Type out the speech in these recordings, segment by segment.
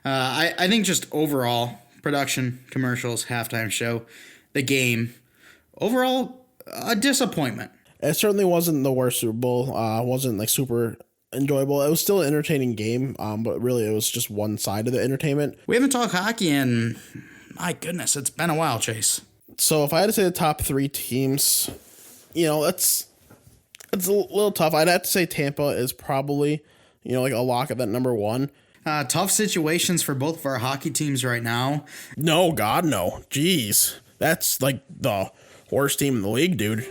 I think just overall production, commercials, halftime show, the game, overall a disappointment. It certainly wasn't the worst Super Bowl. Wasn't like super enjoyable. It was still an entertaining game, but really it was just one side of the entertainment. We haven't talked hockey in, my goodness, it's been a while, Chase. So if I had to say the top three teams, it's a little tough. I'd have to say Tampa is probably, like a lock at that number one. Tough situations for both of our hockey teams right now. No, God, no. Jeez. That's like the worst team in the league, dude.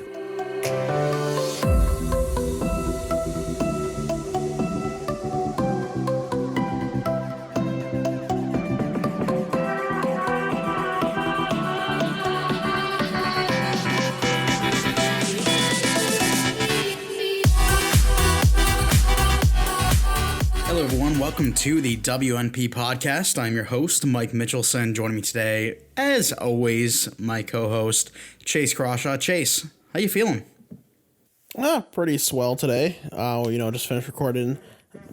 Hello, everyone. Welcome to the WNP podcast. I'm your host, Mike Mitchelson. Joining me today, as always, my co-host, Chase Crawshaw. Chase, how you feeling? Pretty swell today. Just finished recording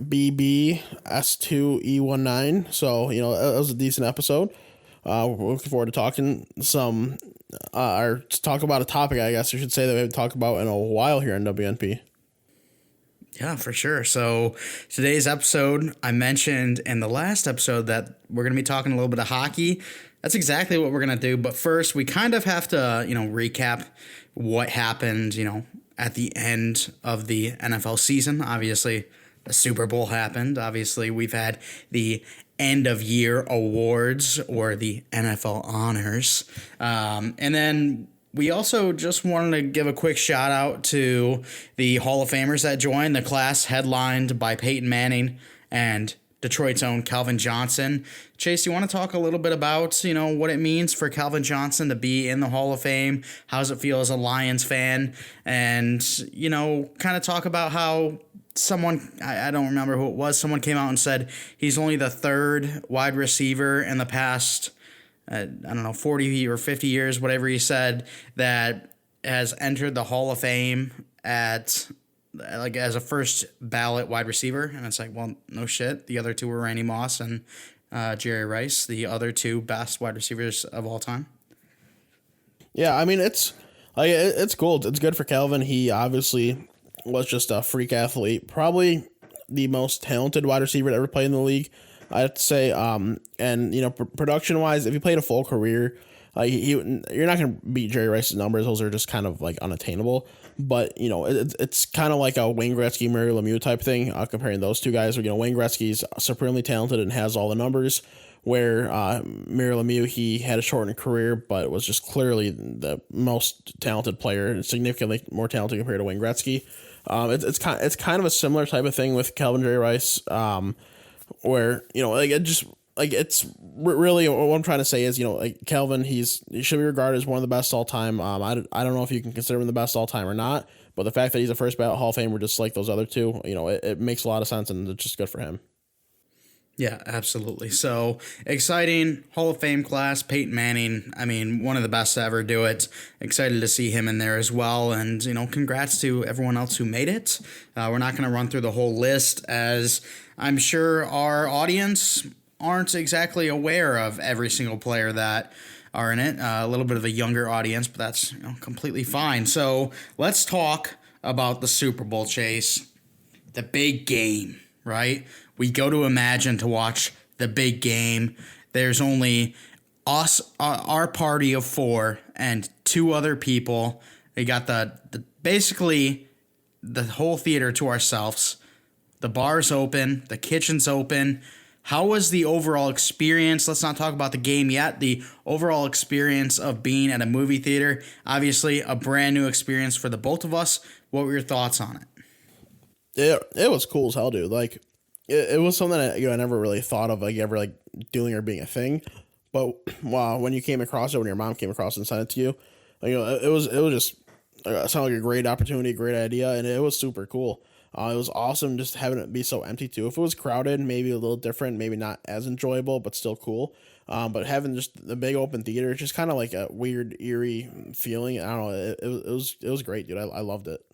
BBS2E19. So, it was a decent episode. We're looking forward to talking or to talk about a topic, I guess I should say, that we haven't talked about in a while here on WNP. Yeah, for sure. So today's episode, I mentioned in the last episode that we're going to be talking a little bit of hockey. That's exactly what we're going to do. But first, we kind of have to, recap what happened, at the end of the NFL season. Obviously, the Super Bowl happened. Obviously, we've had the end of year awards or the NFL honors. And then we also just wanted to give a quick shout out to the Hall of Famers that joined the class headlined by Peyton Manning and Detroit's own Calvin Johnson. Chase, you want to talk a little bit about, what it means for Calvin Johnson to be in the Hall of Fame? How does it feel as a Lions fan? And, kind of talk about how someone, I don't remember who it was, someone came out and said he's only the third wide receiver in the past 40 or 50 years, whatever he said, that has entered the Hall of Fame as a first ballot wide receiver. And it's like, well, no shit. The other two were Randy Moss and Jerry Rice, the other two best wide receivers of all time. Yeah, I mean, it's cool. It's good for Calvin. He obviously was just a freak athlete, probably the most talented wide receiver to ever play in the league, I have to say. Production wise, if he played a full career, you're not going to beat Jerry Rice's numbers. Those are just kind of like unattainable. But, it's kind of like a Wayne Gretzky, Mario Lemieux type thing, comparing those two guys. Where, Wayne Gretzky's supremely talented and has all the numbers, where Mario Lemieux, he had a shortened career, but was just clearly the most talented player, significantly more talented compared to Wayne Gretzky. It's kind of a similar type of thing with Calvin Jerry Rice, where it's really what I'm trying to say is Calvin, he should be regarded as one of the best all time. I don't know if you can consider him the best all time or not, but the fact that he's a first ballot Hall of Famer just like those other two, it makes a lot of sense, and it's just good for him. Yeah, absolutely. So exciting Hall of Fame class. Peyton Manning, one of the best to ever do it. Excited to see him in there as well. And, congrats to everyone else who made it. We're not going to run through the whole list, as I'm sure our audience aren't exactly aware of every single player that are in it. A little bit of a younger audience, but that's completely fine. So let's talk about the Super Bowl, Chase. The big game, right? We go to Imagine to watch the big game. There's only us, our party of four, and two other people. We got the basically the whole theater to ourselves. The bar's open. The kitchen's open. How was the overall experience? Let's not talk about the game yet. The overall experience of being at a movie theater. Obviously, a brand new experience for the both of us. What were your thoughts on it? It was cool as hell, dude. Like, it was something that I never really thought of ever doing or being a thing. But wow, when you came across it, when your mom came across and sent it to you, it was just sounded like a great opportunity, great idea, and it was super cool. It was awesome just having it be so empty too. If it was crowded, maybe a little different, maybe not as enjoyable, but still cool. But having just the big open theater, it's just kind of like a weird, eerie feeling. I don't know. It was great, dude. I loved it.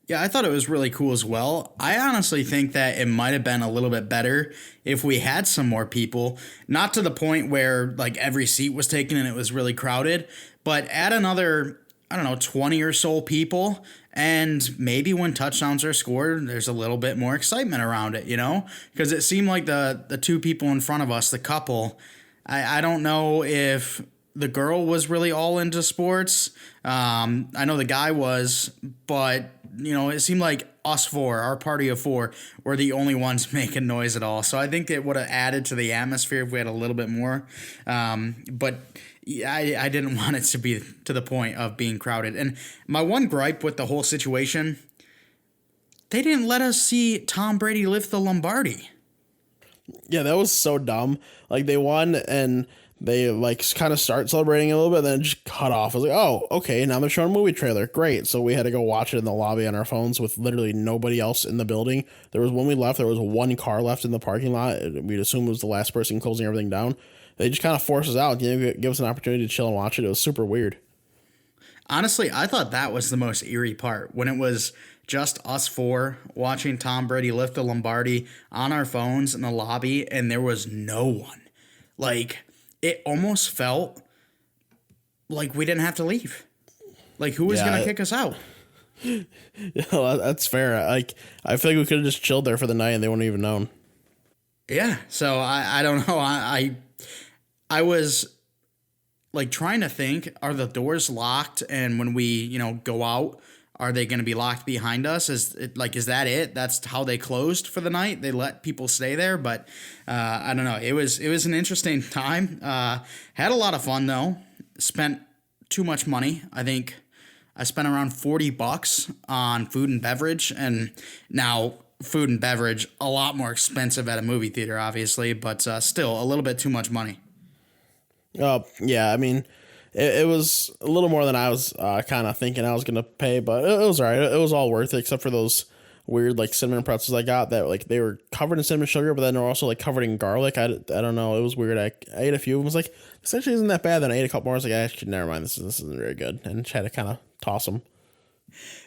Yeah, I thought it was really cool as well. I honestly think that it might have been a little bit better if we had some more people, not to the point where like every seat was taken and it was really crowded, but add another, I don't know, 20 or so people, and maybe when touchdowns are scored, there's a little bit more excitement around it, you know? Because it seemed like the two people in front of us, the couple, I don't know if the girl was really all into sports. I know the guy was, but it seemed like us four, our party of four, were the only ones making noise at all. So I think it would have added to the atmosphere if we had a little bit more. But yeah, I didn't want it to be to the point of being crowded. And my one gripe with the whole situation, they didn't let us see Tom Brady lift the Lombardi. Yeah, that was so dumb. Like they won and they like kind of start celebrating a little bit, then just cut off. I was like, oh, okay, now they're showing a movie trailer. Great. So we had to go watch it in the lobby on our phones with literally nobody else in the building. There was when we left, there was one car left in the parking lot. We'd assume it was the last person closing everything down. They just kind of forced us out, give us an opportunity to chill and watch it. It was super weird. Honestly, I thought that was the most eerie part when it was just us four watching Tom Brady lift the Lombardi on our phones in the lobby, and there was no one. Like, it almost felt like we didn't have to leave. Like, who was going to kick us out? Yeah, that's fair. Like, I feel like we could have just chilled there for the night and they wouldn't even known. Yeah, so I don't know. I was like trying to think, are the doors locked? And when we, go out, are they going to be locked behind us? Is that it? That's how they closed for the night. They let people stay there, but I don't know. It was an interesting time. Had a lot of fun though. Spent too much money. I think I spent around $40 on food and beverage, and now food and beverage a lot more expensive at a movie theater, obviously, but still a little bit too much money. Yeah, I mean, it was a little more than I was kind of thinking I was going to pay, but it was all right. It was all worth it, except for those weird, like, cinnamon pretzels I got that, like, they were covered in cinnamon sugar, but then they were also, like, covered in garlic. I don't know. It was weird. I ate a few of them. I was like, this actually isn't that bad. Then I ate a couple more. I was like, actually, never mind. This isn't very good. And just had to kind of toss them.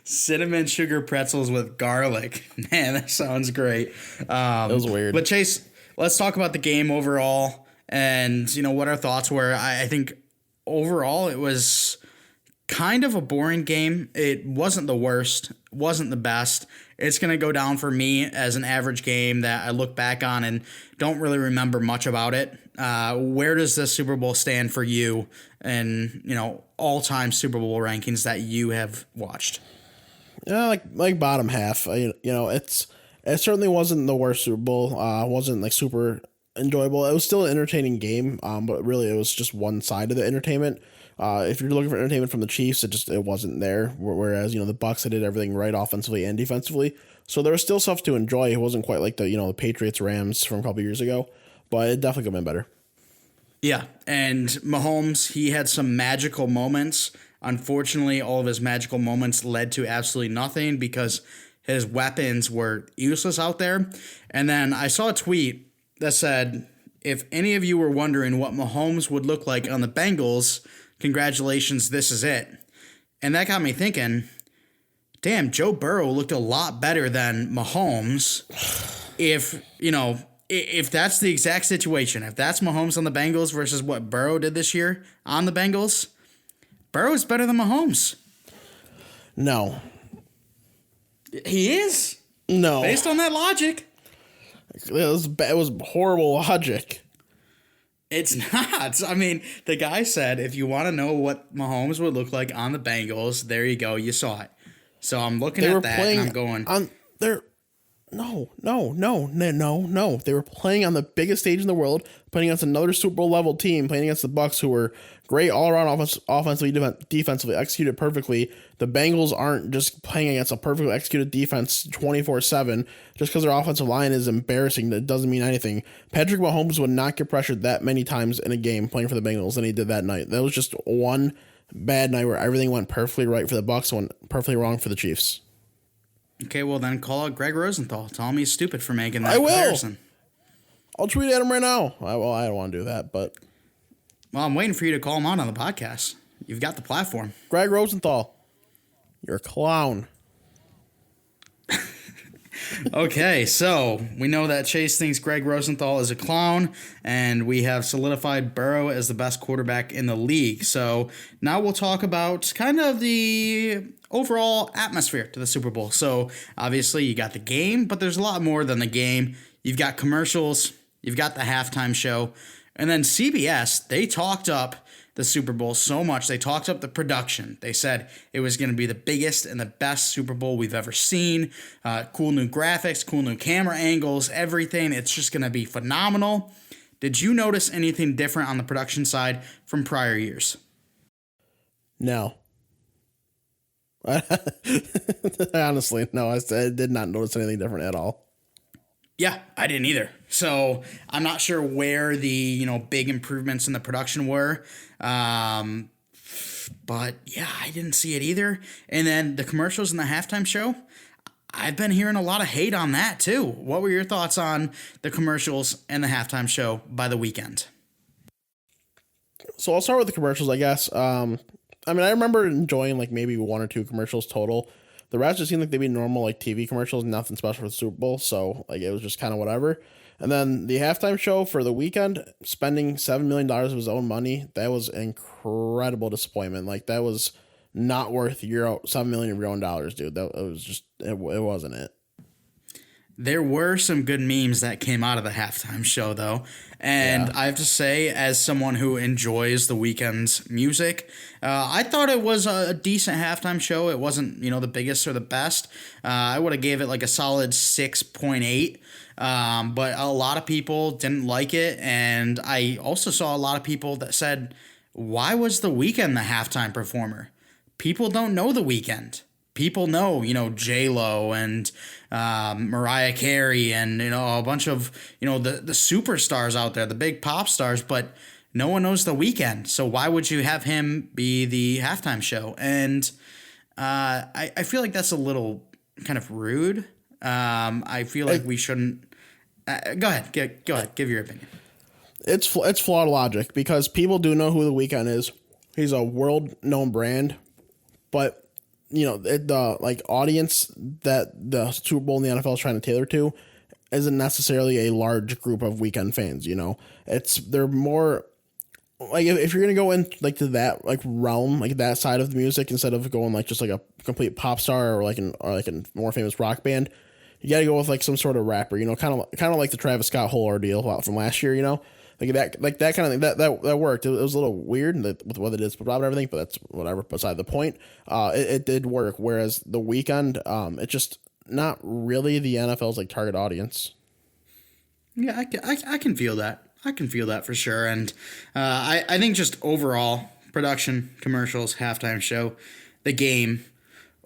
Cinnamon sugar pretzels with garlic. Man, that sounds great. It was weird. But Chase, let's talk about the game overall and, what our thoughts were. I think overall it was kind of a boring game. It wasn't the worst, wasn't the best. It's going to go down for me as an average game that I look back on and don't really remember much about it. Where does the Super Bowl stand for you and, all-time Super Bowl rankings that you have watched? Yeah, like bottom half. It certainly wasn't the worst Super Bowl. Wasn't like super enjoyable. It was still an entertaining game. But really it was just one side of the entertainment. If you're looking for entertainment from the Chiefs, it wasn't there. Whereas the Bucs, they did everything right offensively and defensively. So there was still stuff to enjoy. It wasn't quite like the Patriots Rams from a couple years ago, but it definitely could have been better. Yeah, and Mahomes, he had some magical moments. Unfortunately, all of his magical moments led to absolutely nothing because his weapons were useless out there. And then I saw a tweet that said, if any of you were wondering what Mahomes would look like on the Bengals, congratulations, this is it. And that got me thinking, damn, Joe Burrow looked a lot better than Mahomes. If that's the exact situation, if that's Mahomes on the Bengals versus what Burrow did this year on the Bengals, Burrow is better than Mahomes. No. He is? No. Based on that logic. It was horrible logic. It's not. I mean, the guy said, if you want to know what Mahomes would look like on the Bengals, there you go. You saw it. So I'm looking at that and I'm going. No. They were playing on the biggest stage in the world, playing against another Super Bowl level team, playing against the Bucs, who were great all around offensively, defensively, executed perfectly. The Bengals aren't just playing against a perfectly executed defense 24/7. Just because their offensive line is embarrassing, that doesn't mean anything. Patrick Mahomes would not get pressured that many times in a game playing for the Bengals than he did that night. That was just one bad night where everything went perfectly right for the Bucs, went perfectly wrong for the Chiefs. Okay, well then call out Greg Rosenthal. Tell him he's stupid for making that I will. comparison. I'll tweet at him right now. I don't want to do that, but... Well, I'm waiting for you to call him out on the podcast. You've got the platform. Greg Rosenthal, you're a clown. Okay, so we know that Chase thinks Greg Rosenthal is a clown, and we have solidified Burrow as the best quarterback in the league. So now we'll talk about kind of the overall atmosphere to the Super Bowl. So obviously you got the game, but there's a lot more than the game. You've got commercials, you've got the halftime show, and then CBS, they talked up the Super Bowl so much. They talked up the production. They said it was going to be the biggest and the best Super Bowl we've ever seen. Cool new graphics, cool new camera angles, everything. It's just going to be phenomenal. Did you notice anything different on the production side from prior years? No. Honestly, no. I did not notice anything different at all. Yeah, I didn't either. So I'm not sure where the big improvements in the production were, but yeah, I didn't see it either. And then the commercials and the halftime show, I've been hearing a lot of hate on that too. What were your thoughts on the commercials and the halftime show by the weekend? So I'll start with the commercials, I guess. I remember enjoying like maybe one or two commercials total. The rest just seemed like they'd be normal like TV commercials, nothing special for the Super Bowl. So like it was just kind of whatever. And then the halftime show for the weekend, spending $7 million of his own money, that was incredible disappointment. Like that was not worth $7 million of your own dollars, dude. That it was just it wasn't it. There were some good memes that came out of the halftime show, though. And yeah. I have to say, as someone who enjoys the Weeknd's music, I thought it was a decent halftime show. It wasn't, the biggest or the best. I would have gave it like a solid 6.8. But a lot of people didn't like it. And I also saw a lot of people that said, why was the Weeknd the halftime performer? People don't know the Weeknd. People know, J-Lo and Mariah Carey and, a bunch of, the superstars out there, the big pop stars, but no one knows the Weeknd. So why would you have him be the halftime show? And I feel like that's a little kind of rude. I feel like we shouldn't. Go ahead. Give your opinion. It's flawed logic because people do know who the Weeknd is. He's a world-known brand, but the like audience that the Super Bowl in the NFL is trying to tailor to isn't necessarily a large group of Weeknd fans. They're more like if you're gonna go in like to that like realm, like that side of the music, instead of going like just like a complete pop star or like a more famous rock band, you gotta go with like some sort of rapper. Kind of like the Travis Scott whole ordeal from last year. Like that kind of thing that worked. It was a little weird with what it is, but everything. But that's whatever. Beside the point, it did work. Whereas the Weeknd, it's just not really the NFL's like target audience. Yeah, I can feel that. I can feel that for sure. And I think just overall production, commercials, halftime show, the game,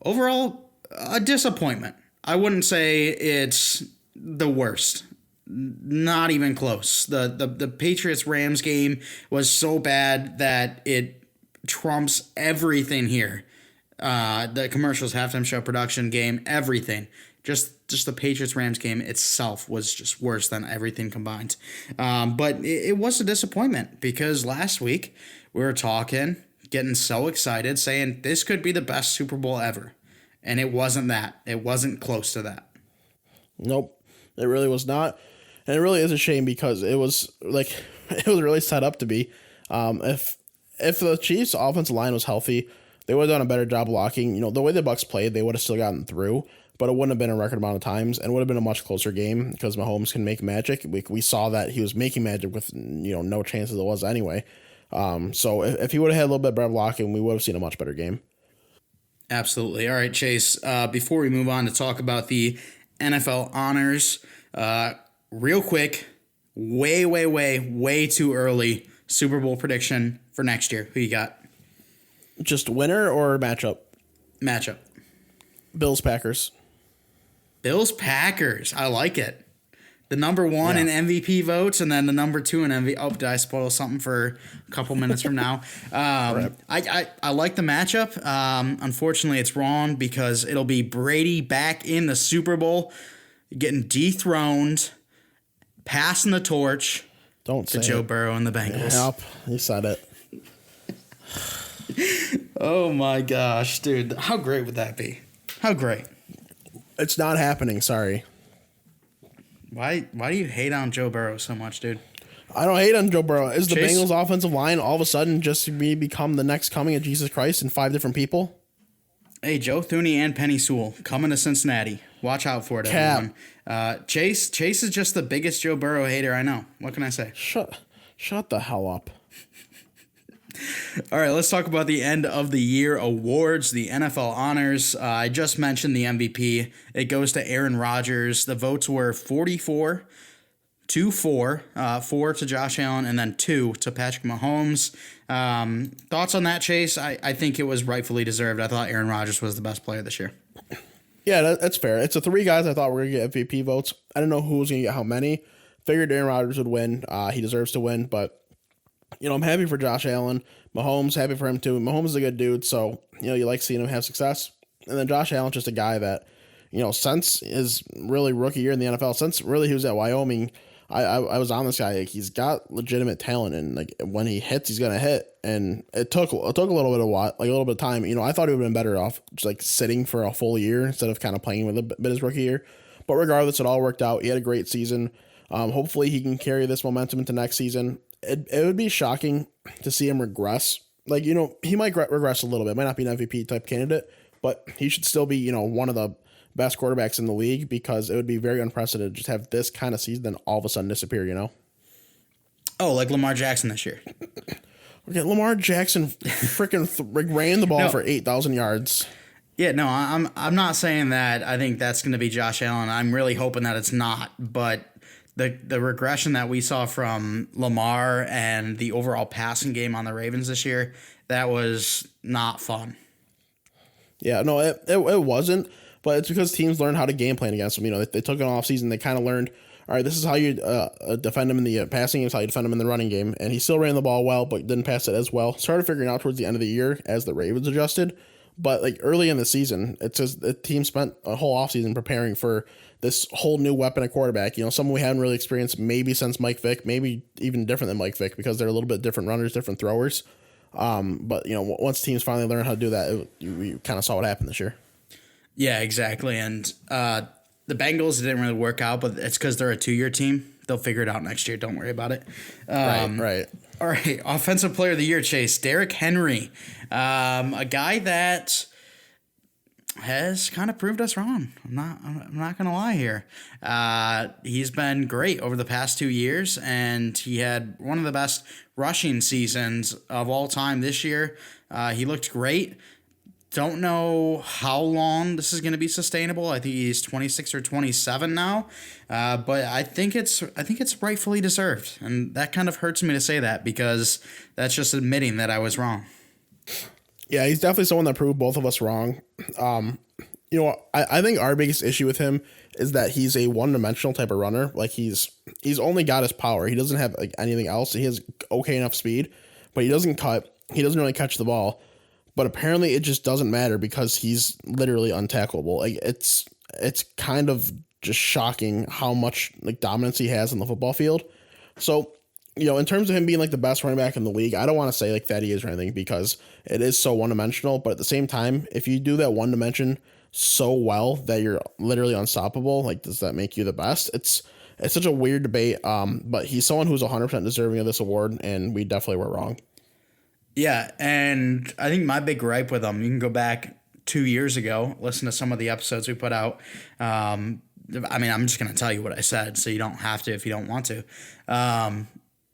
overall a disappointment. I wouldn't say it's the worst. Not even close. The Patriots-Rams game was so bad that it trumps everything here. The commercials, halftime show, production, game, everything. Just the Patriots-Rams game itself was just worse than everything combined. But it was a disappointment because last week we were talking, getting so excited, saying this could be the best Super Bowl ever. And it wasn't that. It wasn't close to that. Nope. It really was not. And it really is a shame because it was really set up to be. If the Chiefs' offensive line was healthy, they would have done a better job blocking. The way the Bucs played, they would have still gotten through, but it wouldn't have been a record amount of times, and would have been a much closer game because Mahomes can make magic. We saw that he was making magic with no chances it was anyway. So if he would have had a little bit better blocking, we would have seen a much better game. Absolutely. All right, Chase. Before we move on to talk about the NFL honors, real quick, way too early Super Bowl prediction for next year. Who you got? Just winner or matchup? Matchup. Bills-Packers. Bills-Packers. I like it. The number one in MVP votes, and then the number two in MVP. Oh, did I spoil something for a couple minutes from now? I like the matchup. Unfortunately, it's wrong because it'll be Brady back in the Super Bowl, getting dethroned, passing the torch to Joe Burrow and the Bengals. Yep, you said it. Oh my gosh, dude. How great would that be? How great. It's not happening. Sorry. Why do you hate on Joe Burrow so much, dude? I don't hate on Joe Burrow. Is the Chase? Bengals offensive line all of a sudden just become the next coming of Jesus Christ in 5 different people? Hey, Joe Thuney and Penny Sewell coming to Cincinnati. Watch out for it, Cap. everyone. Chase is just the biggest Joe Burrow hater I know. What can I say? Shut the hell up. All right, let's talk about the end of the year awards, the NFL honors. I just mentioned the MVP. It goes to Aaron Rodgers. The votes were 44 to 4, 4 to Josh Allen, and then 2 to Patrick Mahomes. Thoughts on that, Chase? I think it was rightfully deserved. I thought Aaron Rodgers was the best player this year. Yeah, that's fair. It's the 3 guys I thought were going to get MVP votes. I didn't know who was going to get how many. Figured Aaron Rodgers would win. He deserves to win, but I'm happy for Josh Allen. Mahomes, happy for him too. Mahomes is a good dude, so you like seeing him have success. And then Josh Allen's just a guy that, since his really rookie year in the NFL, since really he was at Wyoming, I was on this guy. Like, he's got legitimate talent, and like when he hits, he's gonna hit. And it took a little bit of time. I thought he would have been better off just like sitting for a full year instead of kind of playing with a bit his rookie year. But regardless, it all worked out. He had a great season. Hopefully, he can carry this momentum into next season. It would be shocking to see him regress. Like, he might regress a little bit. Might not be an MVP type candidate, but he should still be, one of the best quarterbacks in the league, because it would be very unprecedented to just have this kind of season then all of a sudden disappear, Oh, like Lamar Jackson this year. Okay, Lamar Jackson freaking ran the ball for 8,000 yards. Yeah, no, I'm not saying that. I think that's going to be Josh Allen. I'm really hoping that it's not, but the regression that we saw from Lamar and the overall passing game on the Ravens this year, that was not fun. Yeah, no, it wasn't, but it's because teams learned how to game plan against them. They took an off season. They kind of learned, all right, this is how you defend him in the passing game, this is how you defend him in the running game. And he still ran the ball well, but didn't pass it as well. Started figuring out towards the end of the year as the Ravens adjusted. But like early in the season, it's just the team spent a whole offseason preparing for this whole new weapon at quarterback. Someone we haven't really experienced maybe since Mike Vick, maybe even different than Mike Vick, because they're a little bit different runners, different throwers. But once teams finally learn how to do that, you kind of saw what happened this year. Yeah, exactly. And the Bengals didn't really work out, but it's because they're a 2-year team. They'll figure it out next year. Don't worry about it. Right. All right, Offensive Player of the Year, Chase. Derrick Henry, a guy that has kind of proved us wrong. I'm not gonna lie here. He's been great over the past 2 years, and he had one of the best rushing seasons of all time this year. He looked great. Don't know how long this is going to be sustainable. I think he's 26 or 27 now, but I think it's rightfully deserved, and that kind of hurts me to say that, because that's just admitting that I was wrong. Yeah, he's definitely someone that proved both of us wrong. I think our biggest issue with him is that he's a one-dimensional type of runner. Like he's only got his power. He doesn't have like anything else. He has okay enough speed, but he doesn't cut. He doesn't really catch the ball. But apparently it just doesn't matter because he's literally untackleable. Like it's kind of just shocking how much like dominance he has on the football field. So, in terms of him being like the best running back in the league, I don't want to say like that he is or anything, because it is so one-dimensional. But at the same time, if you do that one dimension so well that you're literally unstoppable, like does that make you the best? It's such a weird debate. But he's someone who's 100% deserving of this award, and we definitely were wrong. Yeah, and I think my big gripe with him, you can go back 2 years ago, listen to some of the episodes we put out. I'm just going to tell you what I said, so you don't have to if you don't want to.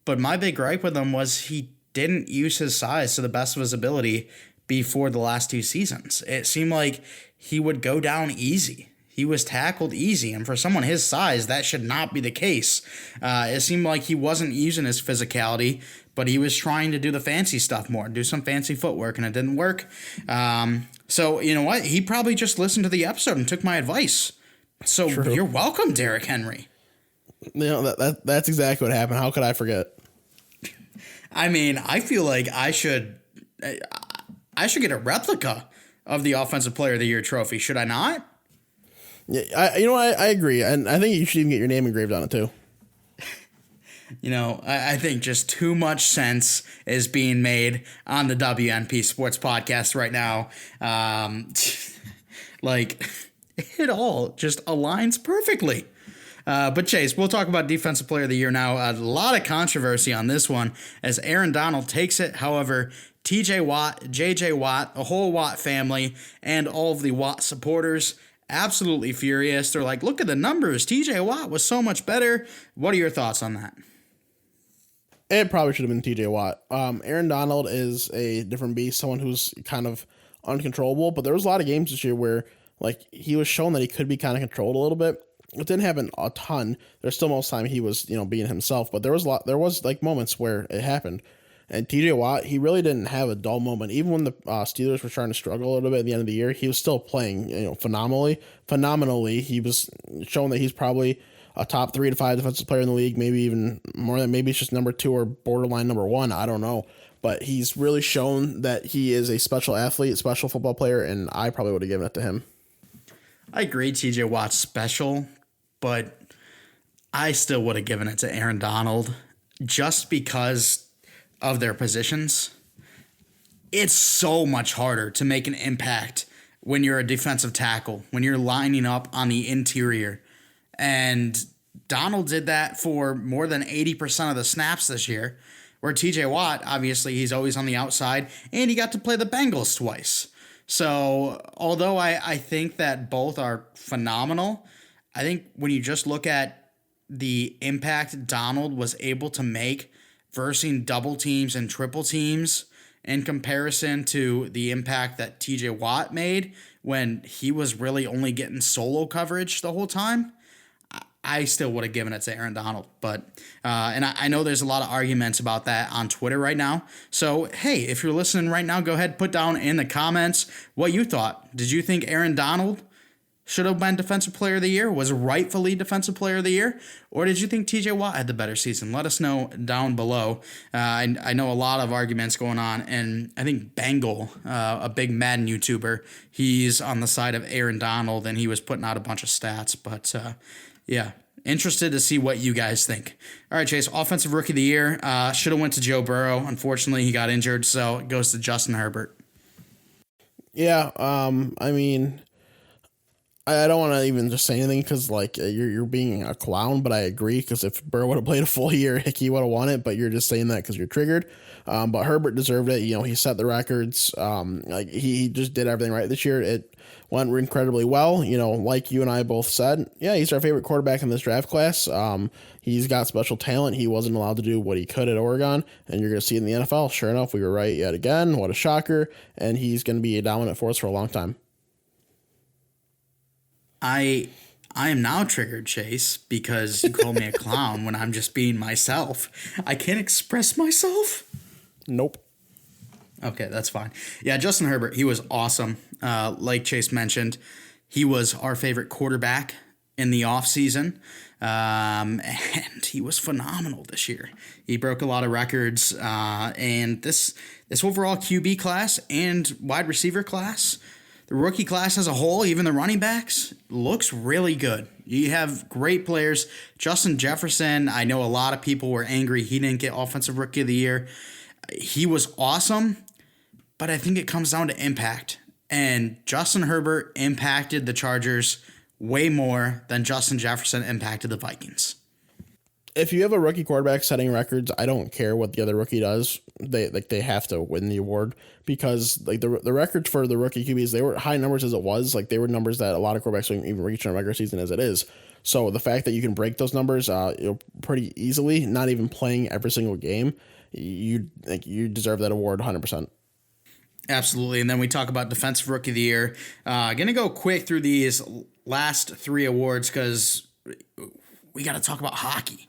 But my big gripe with him was he didn't use his size to the best of his ability before the last 2 seasons. It seemed like he would go down easy. He was tackled easy, and for someone his size, that should not be the case. It seemed like he wasn't using his physicality, but he was trying to do the fancy stuff more, do some fancy footwork, and it didn't work. So you know what? He probably just listened to the episode and took my advice. So True. You're welcome, Derrick Henry. That's exactly what happened. How could I forget? I feel like I should get a replica of the Offensive Player of the Year trophy. Should I not? Yeah, I agree, and I think you should even get your name engraved on it too. I think just too much sense is being made on the WNP Sports Podcast right now. it all just aligns perfectly. But Chase, we'll talk about Defensive Player of the Year now. A lot of controversy on this one as Aaron Donald takes it. However, TJ Watt, JJ Watt, the whole Watt family, and all of the Watt supporters absolutely furious. They're like, look at the numbers. TJ Watt was so much better. What are your thoughts on that? It probably should have been TJ Watt. Aaron Donald is a different beast, someone who's kind of uncontrollable, but there was a lot of games this year where like he was shown that he could be kind of controlled a little bit. It didn't happen a ton. There's still most time he was, being himself, but there was like moments where it happened. And TJ Watt, he really didn't have a dull moment. Even when the Steelers were trying to struggle a little bit at the end of the year, he was still playing, phenomenally. He was showing that he's probably a top 3 to 5 defensive player in the league, maybe even more than, maybe it's just number 2 or borderline number 1. I don't know. But he's really shown that he is a special athlete, special football player, and I probably would have given it to him. I agree TJ Watt's special, but I still would have given it to Aaron Donald just because of their positions. It's so much harder to make an impact when you're a defensive tackle, when you're lining up on the interior. And Donald did that for more than 80% of the snaps this year, where TJ Watt, obviously, he's always on the outside, and he got to play the Bengals twice. So although I think that both are phenomenal, I think when you just look at the impact Donald was able to make versus double teams and triple teams in comparison to the impact that TJ Watt made when he was really only getting solo coverage the whole time, I still would have given it to Aaron Donald. But and I know there's a lot of arguments about that on Twitter right now. So, hey, if you're listening right now, go ahead, put down in the comments what you thought. Did you think Aaron Donald should have been Defensive Player of the Year, was rightfully Defensive Player of the Year, or did you think TJ Watt had the better season? Let us know down below. I know a lot of arguments going on, and I think Bengal, a big Madden YouTuber, he's on the side of Aaron Donald, and he was putting out a bunch of stats, but yeah, interested to see what you guys think. All right, Chase, Offensive Rookie of the Year, should have went to Joe Burrow. Unfortunately, he got injured, so it goes to Justin Herbert. Yeah, I mean, I don't want to even just say anything because like you're being a clown, but I agree because if Burrow would have played a full year, he would have won it. But you're just saying that because you're triggered. But Herbert deserved it. He set the records. Like he just did everything right this year. It went incredibly well. Like you and I both said, yeah, he's our favorite quarterback in this draft class. He's got special talent. He wasn't allowed to do what he could at Oregon, and you're going to see it in the NFL. Sure enough, we were right yet again. What a shocker! And he's going to be a dominant force for a long time. I am now triggered, Chase, because you call me a clown when I'm just being myself. I can't express myself? Nope. Okay, that's fine. Yeah, Justin Herbert, he was awesome. Like Chase mentioned, he was our favorite quarterback in the offseason, and he was phenomenal this year. He broke a lot of records, and this overall QB class and wide receiver class, the rookie class as a whole, even the running backs, looks really good. You have great players. Justin Jefferson, I know a lot of people were angry he didn't get Offensive Rookie of the Year. He was awesome, but I think it comes down to impact. And Justin Herbert impacted the Chargers way more than Justin Jefferson impacted the Vikings. If you have a rookie quarterback setting records, I don't care what the other rookie does. They have to win the award because like the records for the rookie QBs, they were high numbers as it was. Like they were numbers that a lot of quarterbacks don't even reach in a regular season as it is. So the fact that you can break those numbers pretty easily, not even playing every single game, you deserve that award 100%. Absolutely. And then we talk about Defensive Rookie of the Year. Going to go quick through these last 3 awards because we got to talk about hockey.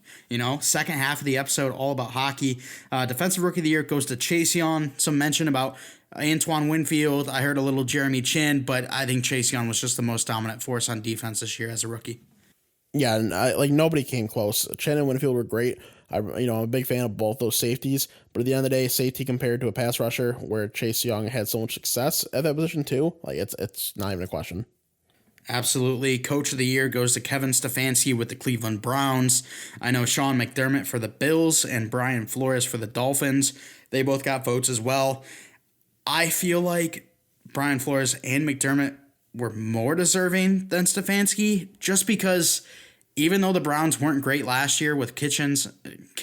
Second half of the episode, all about hockey. Defensive Rookie of the Year goes to Chase Young. Some mention about Antoine Winfield. I heard a little Jeremy Chin, but I think Chase Young was just the most dominant force on defense this year as a rookie. Yeah, and nobody came close. Chin and Winfield were great. I'm a big fan of both those safeties, but at the end of the day, safety compared to a pass rusher, where Chase Young had so much success at that position too, like it's not even a question. Absolutely. Coach of the Year goes to Kevin Stefanski with the Cleveland Browns. I know Sean McDermott for the Bills and Brian Flores for the Dolphins. They both got votes as well. I feel like Brian Flores and McDermott were more deserving than Stefanski, just because even though the Browns weren't great last year with Kitchens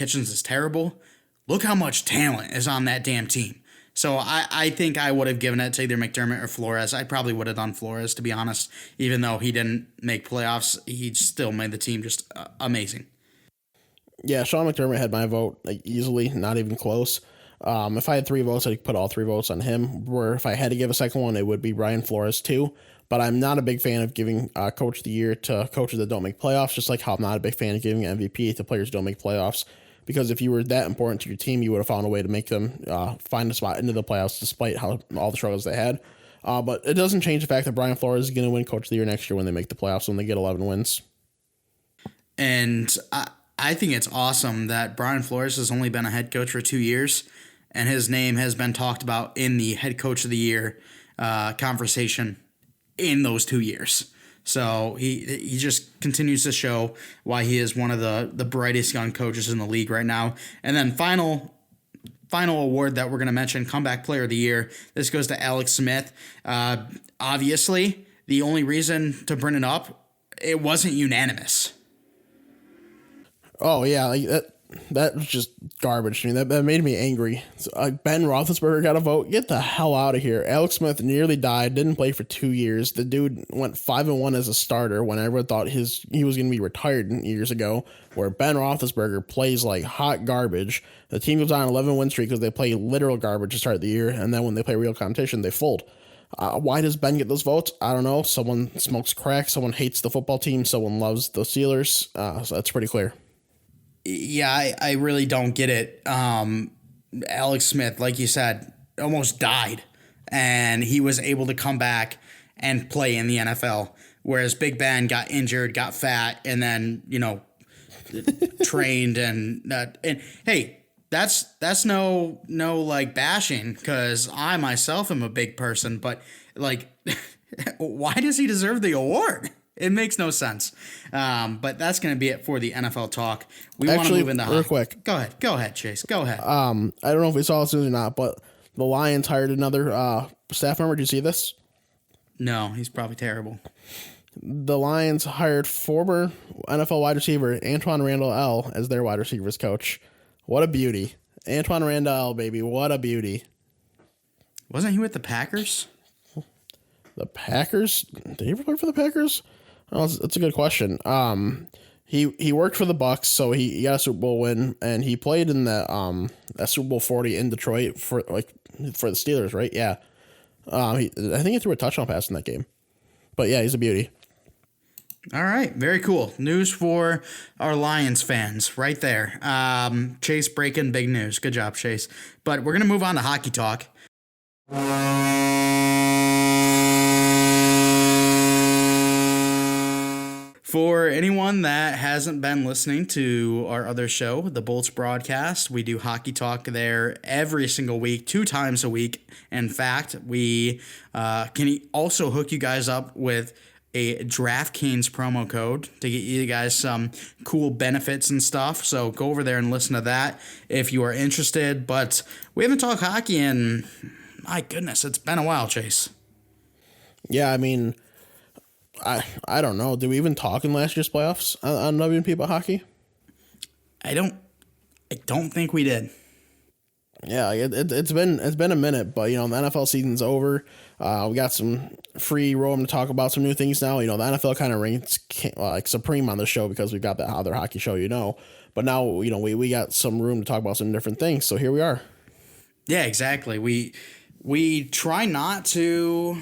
is terrible. Look how much talent is on that damn team. So I think I would have given it to either McDermott or Flores. I probably would have done Flores, to be honest. Even though he didn't make playoffs, he still made the team just amazing. Yeah, Sean McDermott had my vote like, easily, not even close. If I had 3 votes, I'd put all 3 votes on him. Where if I had to give a second one, it would be Brian Flores too. But I'm not a big fan of giving Coach of the Year to coaches that don't make playoffs, just like how I'm not a big fan of giving MVP to players who don't make playoffs. Because if you were that important to your team, you would have found a way to make them find a spot into the playoffs despite how all the struggles they had. But it doesn't change the fact that Brian Flores is going to win Coach of the Year next year when they make the playoffs, when they get 11 wins. And I think it's awesome that Brian Flores has only been a head coach for 2 years, and his name has been talked about in the head coach of the year conversation in those 2 years. So he just continues to show why he is one of the brightest young coaches in the league right now. And then final award that we're going to mention, Comeback Player of the Year. This goes to Alex Smith. Obviously, the only reason to bring it up, it wasn't unanimous. Oh, yeah, like that was just garbage to me. That made me angry. So, Ben Roethlisberger got a vote. Get the hell out of here. Alex Smith nearly died. Didn't play for 2 years. The dude went 5-1 as a starter when everyone thought he was going to be retired years ago. Where Ben Roethlisberger plays like hot garbage. The team goes on an 11-win streak because they play literal garbage to start the year, and then when they play real competition, they fold. Why does Ben get those votes? I don't know. Someone smokes crack. Someone hates the football team. Someone loves the Steelers. So that's pretty clear. Yeah, I really don't get it. Alex Smith, like you said, almost died, and he was able to come back and play in the NFL, whereas Big Ben got injured, got fat, and then, trained and hey, that's no like bashing, because I myself am a big person, but like why does he deserve the award? It makes no sense. But that's going to be it for the NFL talk. We want to move into real quick. Go ahead, Chase. Go ahead. I don't know if we saw this news or not, but the Lions hired another staff member. Did you see this? No, he's probably terrible. The Lions hired former NFL wide receiver Antoine Randall L as their wide receivers coach. What a beauty. Antoine Randall L, baby. What a beauty. Wasn't he with the Packers? The Packers? Did he ever play for the Packers? Oh, that's a good question. He worked for the Bucks, so he got a Super Bowl win, and he played in that Super Bowl 40 in Detroit for the Steelers, right? Yeah. I think he threw a touchdown pass in that game. But yeah, he's a beauty. All right, very cool. News for our Lions fans right there. Chase breaking big news. Good job, Chase. But we're going to move on to hockey talk. For anyone that hasn't been listening to our other show, the Bolts Broadcast, we do hockey talk there every single week, 2 times a week. In fact, we can also hook you guys up with a DraftKings promo code to get you guys some cool benefits and stuff. So go over there and listen to that if you are interested. But we haven't talked hockey in, my goodness, it's been a while, Chase. Yeah, I mean, I don't know. Did we even talk in last year's playoffs on WNP about hockey? I don't think we did. Yeah, it's been a minute, but the NFL season's over. We got some free roam to talk about some new things now. The NFL kind of reigns like supreme on the show because we've got that other hockey show, But now we got some room to talk about some different things. So here we are. Yeah, exactly. We try not to.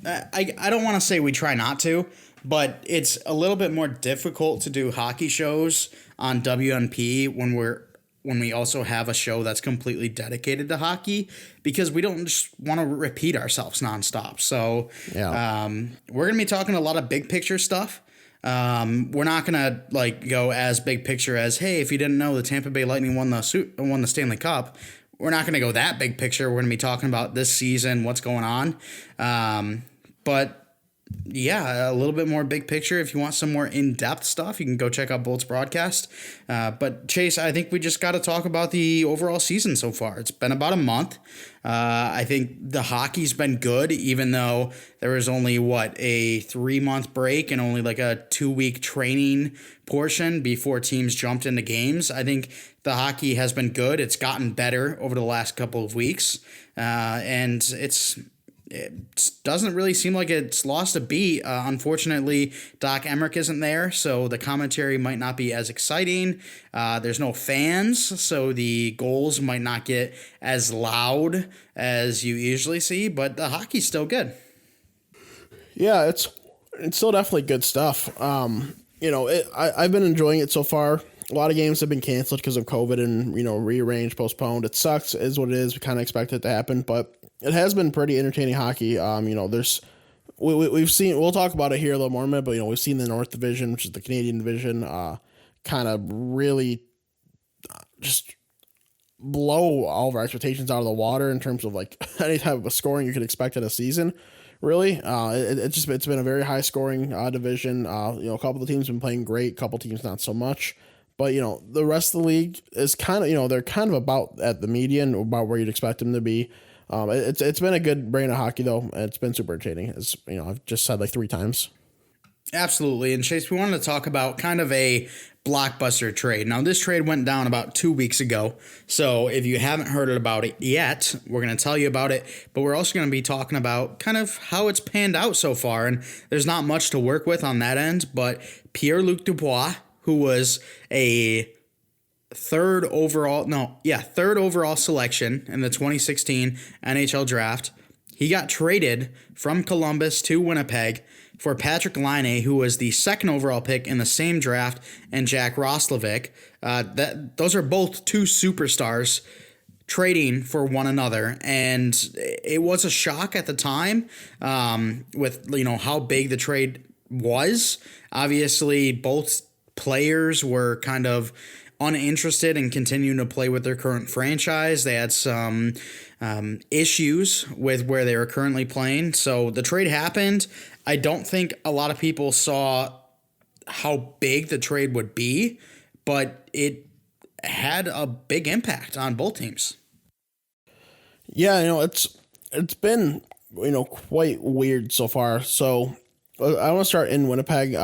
I don't want to say we try not to, but it's a little bit more difficult to do hockey shows on WNP when we also have a show that's completely dedicated to hockey, because we don't just want to repeat ourselves nonstop. So yeah. We're going to be talking a lot of big picture stuff. We're not going to go as big picture as, hey, if you didn't know, the Tampa Bay Lightning won the Stanley Cup. We're not going to go that big picture. We're going to be talking about this season, what's going on. But Yeah, a little bit more big picture. If you want some more in-depth stuff, you can go check out Bolt's broadcast. But Chase, I think we just got to talk about the overall season so far. It's been about a month. I think the hockey's been good, even though there was only a 3-month break and only like a 2-week training portion before teams jumped into games. I think the hockey has been good. It's gotten better over the last couple of weeks, and it doesn't really seem like it's lost a beat. Unfortunately, Doc Emmerich isn't there, so the commentary might not be as exciting. There's no fans, so the goals might not get as loud as you usually see, but the hockey's still good. Yeah, it's still definitely good stuff. I've been enjoying it so far. A lot of games have been canceled because of COVID and rearranged, postponed. It sucks, is what it is. We kind of expect it to happen, but it has been pretty entertaining hockey. There's we've seen. We'll talk about it here a little more in a minute, but we've seen the North Division, which is the Canadian division, kind of really just blow all of our expectations out of the water in terms of like any type of scoring you could expect in a season. Really, it's been a very high scoring division. A couple of the teams have been playing great, a couple of teams not so much. But the rest of the league is kind of they're kind of about at the median, about where you'd expect them to be. It's been a good brand of hockey though. It's been super entertaining. As I've just said like 3 times. Absolutely. And Chase, we wanted to talk about kind of a blockbuster trade. Now, this trade went down about 2 weeks ago. So if you haven't heard about it yet, we're going to tell you about it. But we're also going to be talking about kind of how it's panned out so far. And there's not much to work with on that end. But Pierre-Luc Dubois, who was a third overall selection in the 2016 NHL draft. He got traded from Columbus to Winnipeg for Patrick Laine, who was the second overall pick in the same draft, and Jack Roslovic. Those are both 2 superstars trading for one another, and it was a shock at the time with how big the trade was. Obviously, both players were kind of uninterested in continuing to play with their current franchise. They had some issues with where they were currently playing. So the trade happened. I don't think a lot of people saw how big the trade would be, but it had a big impact on both teams. Yeah, it's been quite weird so far. So I want to start in Winnipeg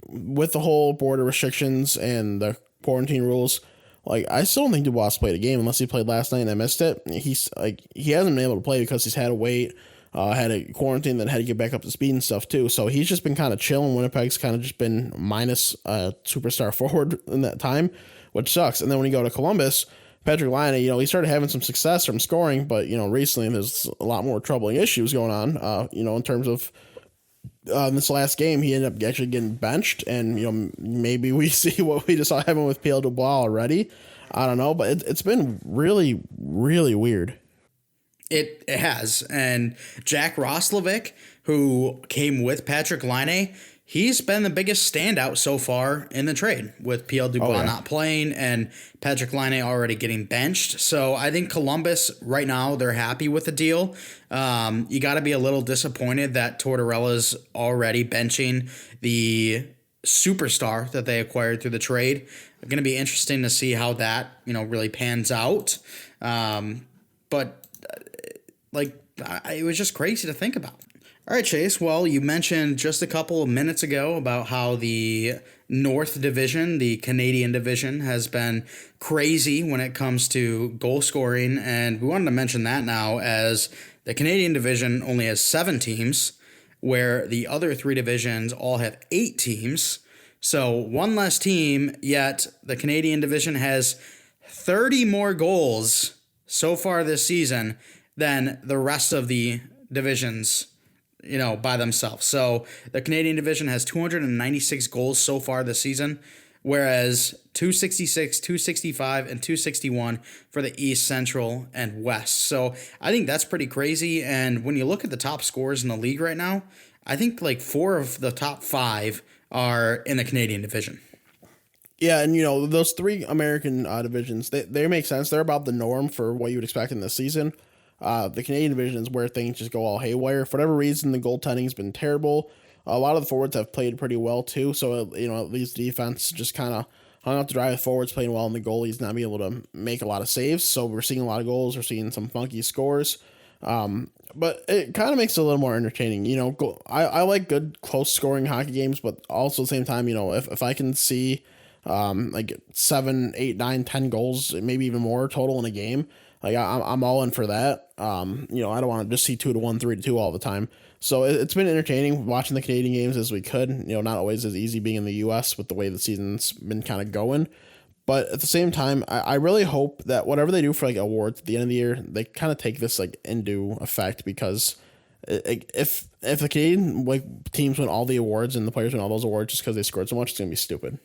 with the whole border restrictions and the quarantine rules. Like, I still don't think Dubois played a game unless he played last night and I missed it. He hasn't been able to play because he's had to wait, had a quarantine, then had to get back up to speed and stuff too. So he's just been kind of chilling. Winnipeg's kind of just been minus a superstar forward in that time, which sucks. And then when you go to Columbus, Patrick Laine, he started having some success from scoring, but recently there's a lot more troubling issues going on. In terms of this last game, he ended up actually getting benched, and maybe we see what we just saw happen with Pierre Dubois already. I don't know, but it's been really, really weird. It has. And Jack Roslovic, who came with Patrick Laine, he's been the biggest standout so far in the trade, with Pierre Dubois not playing and Patrick Laine already getting benched. So I think Columbus right now, they're happy with the deal. You got to be a little disappointed that Tortorella's already benching the superstar that they acquired through the trade. Going to be interesting to see how that really pans out. But it was just crazy to think about. All right, Chase. Well, you mentioned just a couple of minutes ago about how the North Division, the Canadian division, has been crazy when it comes to goal scoring. And we wanted to mention that now, as the Canadian division only has 7 teams, where the other 3 divisions all have 8 teams. So one less team, yet the Canadian division has 30 more goals so far this season than the rest of the divisions, by themselves. So the Canadian division has 296 goals so far this season, whereas 266, 265, and 261 for the East, Central, and West. So I think that's pretty crazy. And when you look at the top scorers in the league right now, I think 4 of the top 5 are in the Canadian division. Yeah, and those 3 American divisions, they make sense. They're about the norm for what you would expect in this season. The Canadian division is where things just go all haywire. For whatever reason, the goaltending's been terrible. A lot of the forwards have played pretty well too, so at least defense just kind of hung out to dry with forwards playing well and the goalies not being able to make a lot of saves. So we're seeing a lot of goals. We're seeing some funky scores. But it kind of makes it a little more entertaining. I like good close scoring hockey games, but also at the same time, if I can see like 7, 8, 9, 10 goals, maybe even more total in a game, like I'm all in for that. I don't want to just see 2-1, 3-2 all the time. So it's been entertaining watching the Canadian games as we could. Not always as easy being in the U.S. with the way the season's been kind of going. But at the same time, I really hope that whatever they do for like awards at the end of the year, they kind of take this like into effect, because if the Canadian like teams win all the awards and the players win all those awards just because they scored so much, it's gonna be stupid.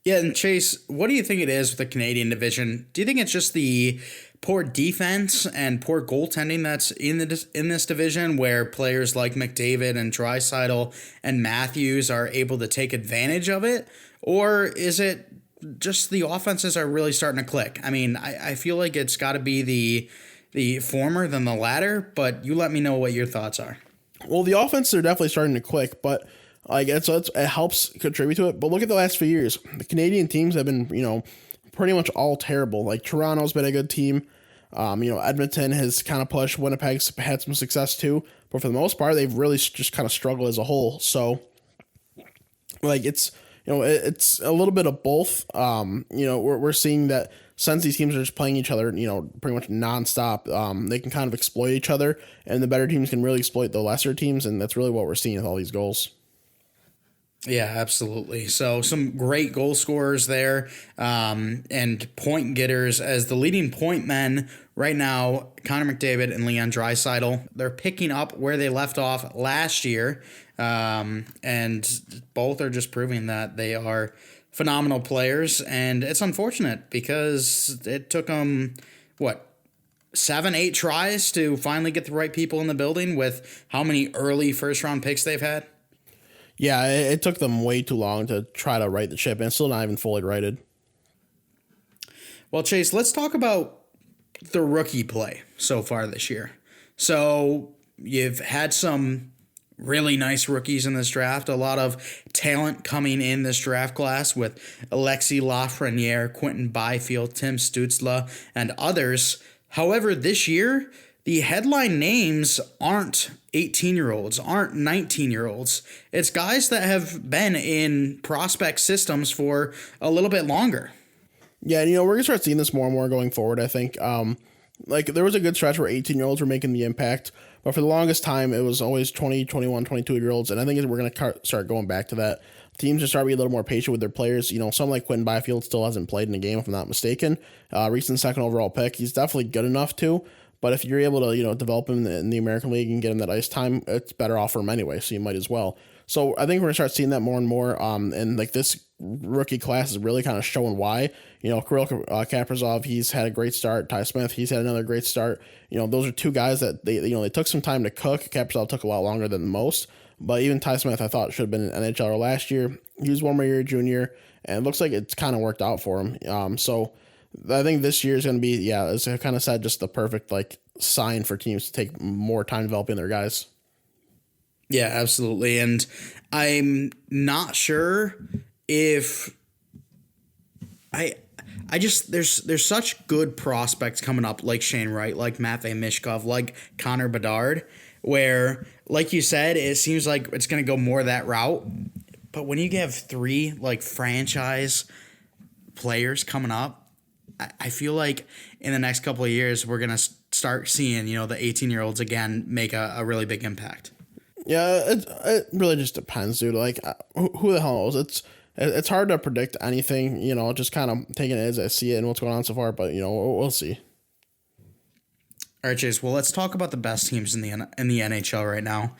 Yeah, and Chase, what do you think it is with the Canadian division? Do you think it's just the poor defense and poor goaltending that's in this division, where players like McDavid and Draisaitl and Matthews are able to take advantage of it? Or is it just the offenses are really starting to click? I mean, I feel like it's got to be the former than the latter, but you let me know what your thoughts are. Well, the offense are definitely starting to click, but like it helps contribute to it. But look at the last few years. The Canadian teams have been, pretty much all terrible. Like Toronto's been a good team. Edmonton has kind of pushed. Winnipeg's had some success too, but for the most part, they've really just kind of struggled as a whole. So, like it's a little bit of both. We're seeing that since these teams are just playing each other, pretty much nonstop, they can kind of exploit each other, and the better teams can really exploit the lesser teams, and that's really what we're seeing with all these goals. Yeah, absolutely. So some great goal scorers there, and point getters as the leading point men right now. Connor McDavid and Leon Draisaitl, they're picking up where they left off last year, and both are just proving that they are phenomenal players. And it's unfortunate because it took them 7, 8 tries to finally get the right people in the building with how many early first round picks they've had. Yeah, it took them way too long to try to right the ship, and it's still not even fully righted. Well, Chase, let's talk about the rookie play so far this year. So you've had some really nice rookies in this draft, a lot of talent coming in this draft class with Alexis Lafreniere, Quentin Byfield, Tim Stützle, and others. However, this year, the headline names aren't 18-year-olds, aren't 19-year-olds. It's guys that have been in prospect systems for a little bit longer. Yeah, we're going to start seeing this more and more going forward, I think. There was a good stretch where 18-year-olds were making the impact, but for the longest time, it was always 20, 21, 22-year-olds, and I think we're going to start going back to that. Teams just start being a little more patient with their players. Someone like Quentin Byfield still hasn't played in a game, if I'm not mistaken. Recent second overall pick. He's definitely good enough to. But if you're able to, develop him in the American League and get him that ice time, it's better off for him anyway, so you might as well. So I think we're going to start seeing that more and more. And like this rookie class is really kind of showing why. Kirill Kaprizov, he's had a great start. Ty Smith, he's had another great start. Those are two guys that they took some time to cook. Kaprizov took a lot longer than most. But even Ty Smith, I thought, should have been an NHLer last year. He was one more year junior, and it looks like it's kind of worked out for him. So I think this year is going to be, as I kind of said, just the perfect sign for teams to take more time developing their guys. Yeah, absolutely. And I'm not sure if I just there's such good prospects coming up, like Shane Wright, like Matvei Mishkov, like Connor Bedard, where, like you said, it seems like it's going to go more that route. But when you have 3 franchise players coming up, I feel like in the next couple of years we're gonna start seeing the 18-year-olds again make a really big impact. Yeah, it really just depends, dude. Who the hell knows? It's hard to predict anything. Just kind of taking it as I see it and what's going on so far. But we'll see. All right, Chase. Well, let's talk about the best teams in the NHL right now.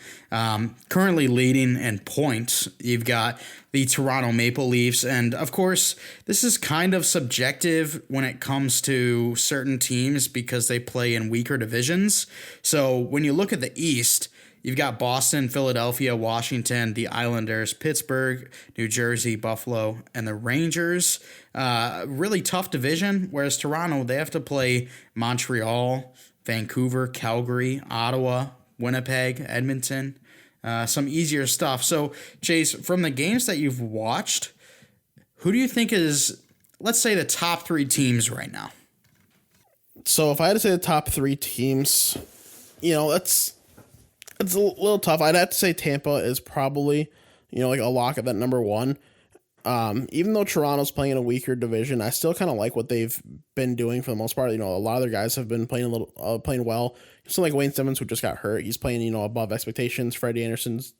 Currently leading in points, you've got the Toronto Maple Leafs, and of course, this is kind of subjective when it comes to certain teams because they play in weaker divisions. So when you look at the East, You've got Boston, Philadelphia, Washington, the Islanders, Pittsburgh, New Jersey, Buffalo, and the Rangers. Really tough division, whereas Toronto, they have to play Montreal, Vancouver, Calgary, Ottawa, Winnipeg, Edmonton. Some easier stuff. So, Chase, from the games that you've watched, who do you think is, let's say, the top 3 teams right now? So if I had to say the top 3 teams, it's a little tough. I'd have to say Tampa is probably, like a lock at that number 1. Even though Toronto's playing in a weaker division, I still kind of like what they've been doing for the most part. A lot of their guys have been playing playing well. Something like Wayne Simmons, who just got hurt, he's playing, above expectations. Freddie Anderson's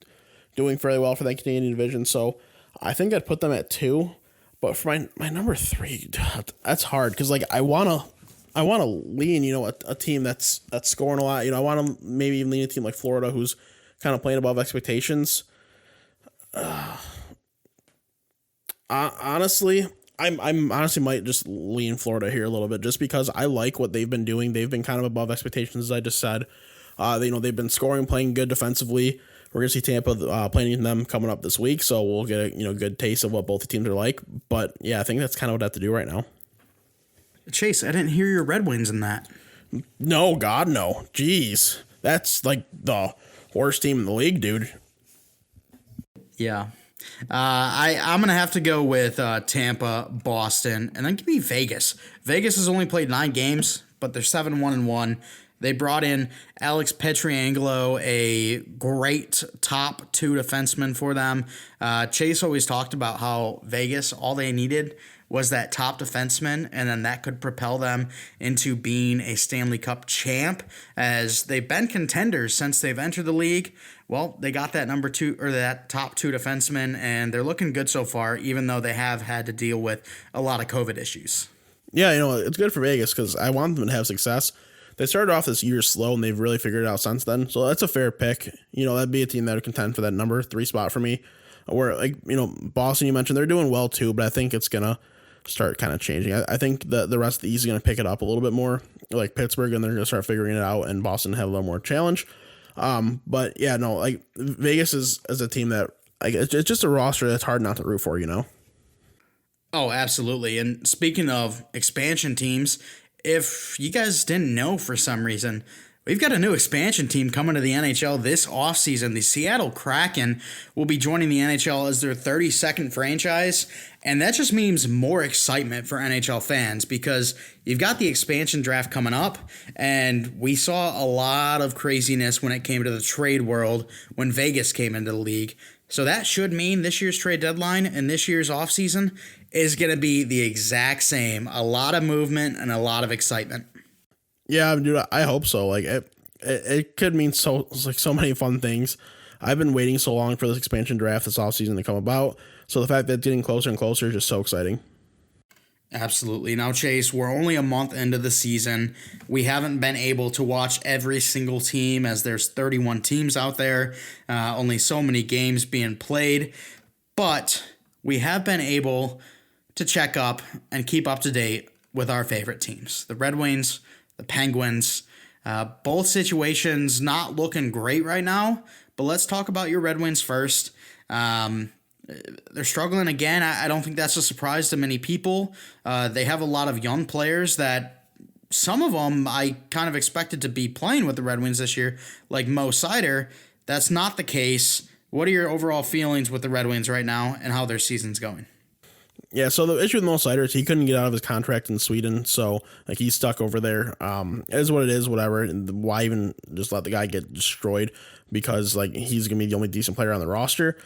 doing fairly well for that Canadian division. So I think I'd put them at 2. But for my number 3, that's hard because I wanna lean, a team that's scoring a lot. I want to maybe even lean a team like Florida, who's kind of playing above expectations. Honestly, I'm honestly might just lean Florida here a little bit, just because I like what they've been doing. They've been kind of above expectations, as I just said. They've been scoring, playing good defensively. We're gonna see Tampa playing them coming up this week, so we'll get a good taste of what both the teams are like. But yeah, I think that's kind of what I have to do right now. Chase, I didn't hear your Red Wings in that. No, God, no. Jeez, that's like the worst team in the league, dude. Yeah. I'm going to have to go with Tampa, Boston, and then give me Vegas. Vegas has only played 9 games, but they're 7-1-1. They brought in Alex Pietrangelo, a great top 2 defenseman for them. Chase always talked about how Vegas, all they needed was that top defenseman, and then that could propel them into being a Stanley Cup champ, as they've been contenders since they've entered the league. Well, they got that number 2 or that top 2 defenseman, and they're looking good so far, even though they have had to deal with a lot of COVID issues. Yeah, it's good for Vegas because I want them to have success. They started off this year slow, and they've really figured it out since then. So that's a fair pick. That'd be a team that would contend for that number 3 spot for me. Where, Boston, you mentioned, they're doing well too, but I think it's going to start kind of changing. I think the rest of the East is going to pick it up a little bit more, like Pittsburgh, and they're going to start figuring it out, and Boston have a little more challenge. But yeah, no, Vegas is a team that it's just a roster that's hard not to root for, Oh, absolutely. And speaking of expansion teams, if you guys didn't know for some reason, we've got a new expansion team coming to the NHL this offseason. The Seattle Kraken will be joining the NHL as their 32nd franchise, and that just means more excitement for NHL fans because you've got the expansion draft coming up, and we saw a lot of craziness when it came to the trade world when Vegas came into the league. So that should mean this year's trade deadline and this year's offseason is going to be the exact same. A lot of movement and a lot of excitement. Yeah, dude, I hope so. It could mean so many fun things. I've been waiting so long for this expansion draft this offseason to come about. So the fact that it's getting closer and closer is just so exciting. Absolutely. Now, Chase, we're only a month into the season. We haven't been able to watch every single team as there's 31 teams out there, only so many games being played. But we have been able to check up and keep up to date with our favorite teams, the Red Wings, the Penguins. Both situations not looking great right now, but let's talk about your Red Wings first. They're struggling again. I don't think that's a surprise to many people. They have a lot of young players that some of them I kind of expected to be playing with the Red Wings this year, like Mo Seider. That's not the case. What are your overall feelings with the Red Wings right now and how their season's going? Yeah, so the issue with Mo Seider is he couldn't get out of his contract in Sweden, so he's stuck over there. It is what it is, whatever. And why even just let the guy get destroyed? Because he's gonna be the only decent player on the roster.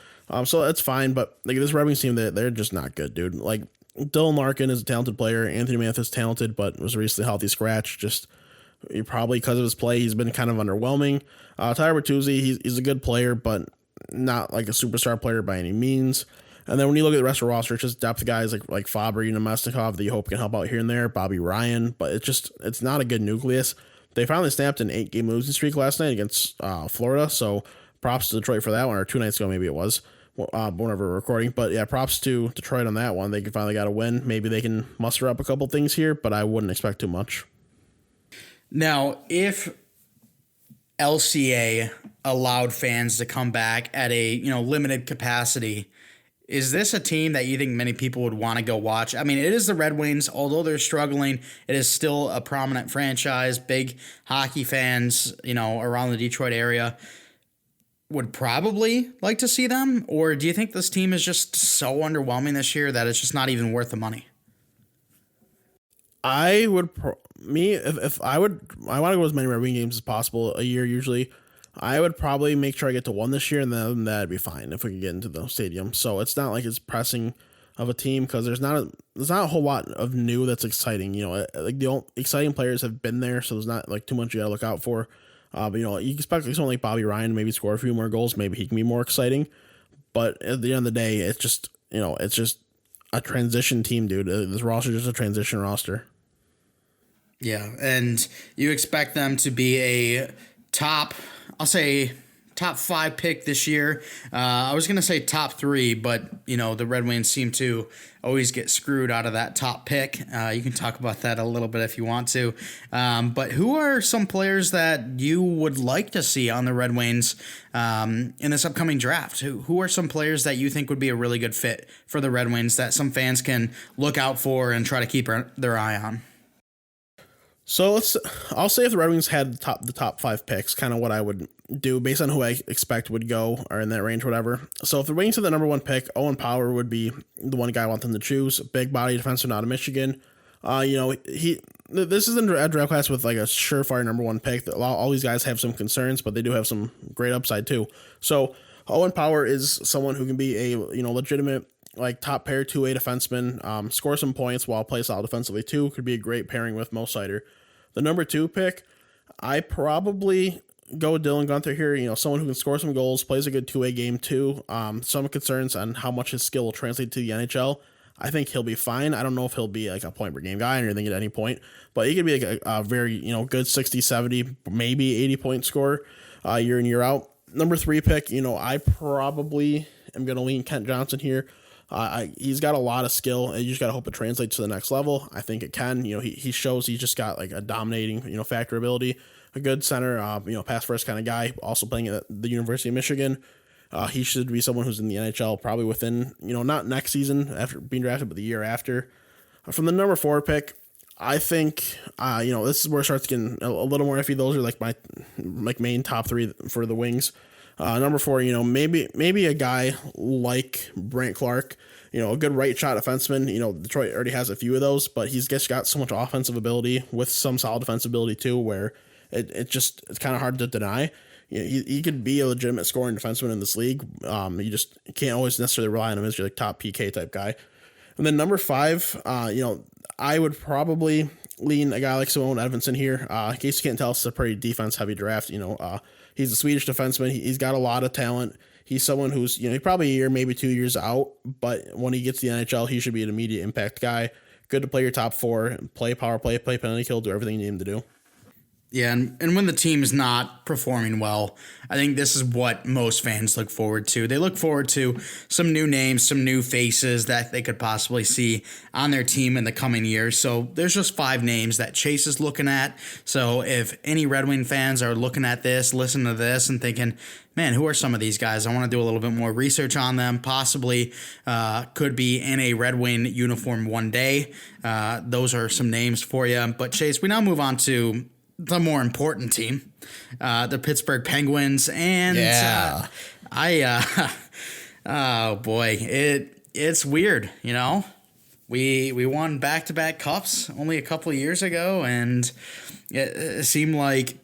So that's fine. But this Red Wings team, they're just not good, dude. Dylan Larkin is a talented player. Anthony Mantha is talented, but was recently healthy scratch. Just probably because of his play, he's been kind of underwhelming. Tyler Bertuzzi, he's a good player, but not like a superstar player by any means. And then when you look at the rest of the roster, it's just depth guys like Fabry and Nemestikov that you hope can help out here and there. Bobby Ryan, but it's not a good nucleus. They finally snapped an 8-game losing streak last night against Florida, so props to Detroit for that one, or 2 nights ago maybe it was, whenever we're recording. But yeah, props to Detroit on that one. They finally got a win. Maybe they can muster up a couple things here, but I wouldn't expect too much. Now, if LCA allowed fans to come back at a limited capacity. Is this a team that you think many people would want to go watch? I mean, it is the Red Wings. Although they're struggling, it is still a prominent franchise. Big hockey fans, around the Detroit area would probably like to see them. Or do you think this team is just so underwhelming this year that it's just not even worth the money? I would if I want to go to as many Red Wing games as possible a year usually. I would probably make sure I get to one this year, and then that'd be fine if we could get into the stadium. So it's not like it's pressing of a team because there's not a whole lot of new that's exciting. Like the exciting players have been there, so there's not like too much you gotta look out for. But you expect like someone like Bobby Ryan to maybe score a few more goals, maybe he can be more exciting. But at the end of the day, it's just a transition team, dude. This roster is just a transition roster. Yeah, and you expect them to be a I'll say top 5 pick this year. I was going to say top 3, but, the Red Wings seem to always get screwed out of that top pick. You can talk about that a little bit if you want to. But who are some players that you would like to see on the Red Wings in this upcoming draft? Who are some players that you think would be a really good fit for the Red Wings that some fans can look out for and try to keep their eye on? So I'll say if the Red Wings had the top 5 picks, kind of what I would do based on who I expect would go or in that range, whatever. So if the Wings had the number 1 pick, Owen Power would be the one guy I want them to choose. Big body defenseman out of Michigan. This is a draft class with like a surefire number 1 pick. All these guys have some concerns, but they do have some great upside too. So Owen Power is someone who can be a legitimate like top pair 2A defenseman, score some points while play solid defensively too. Could be a great pairing with Mo Seider. The number 2 pick, I probably go with Dylan Guenther here. Someone who can score some goals, plays a good 2A game too. Some concerns on how much his skill will translate to the NHL. I think he'll be fine. I don't know if he'll be like a point per game guy or anything at any point, but he could be like a very good 60, 70, maybe 80 point scorer year in, year out. Number 3 pick, I probably am going to lean Kent Johnson here. He's got a lot of skill, and you just got to hope it translates to the next level. I think it can. He shows he's just got like a dominating, factor ability, a good center, pass first kind of guy, also playing at the University of Michigan. He should be someone who's in the NHL probably within, not next season after being drafted, but the year after. From the number 4 pick, I think, this is where it starts getting a little more iffy. Those are like my main top 3 for the Wings. Number 4, maybe a guy like Brant Clark, a good right shot defenseman. Detroit already has a few of those, but he's just got so much offensive ability with some solid defensive ability too, where it's kind of hard to deny. He could be a legitimate scoring defenseman in this league. You just can't always necessarily rely on him as your like top PK type guy. And then number 5, I would probably lean a guy like Simone Edvinsson here. In case you can't tell, it's a pretty defense heavy draft. He's a Swedish defenseman. He's got a lot of talent. He's someone who's, he's probably a year, maybe 2 years out, but when he gets to the NHL, he should be an immediate impact guy. Good to play your top 4, play power play, play penalty kill, do everything you need him to do. Yeah, and when the team's not performing well, I think this is what most fans look forward to. They look forward to some new names, some new faces that they could possibly see on their team in the coming years. So there's just 5 names that Chase is looking at. So if any Red Wing fans are looking at this, listening to this and thinking, man, who are some of these guys? I want to do a little bit more research on them. Possibly could be in a Red Wing uniform one day. Those are some names for you. But Chase, we now move on to the more important team, the Pittsburgh Penguins, and oh boy, it's weird, We won back-to-back cups only a couple of years ago, and it seemed like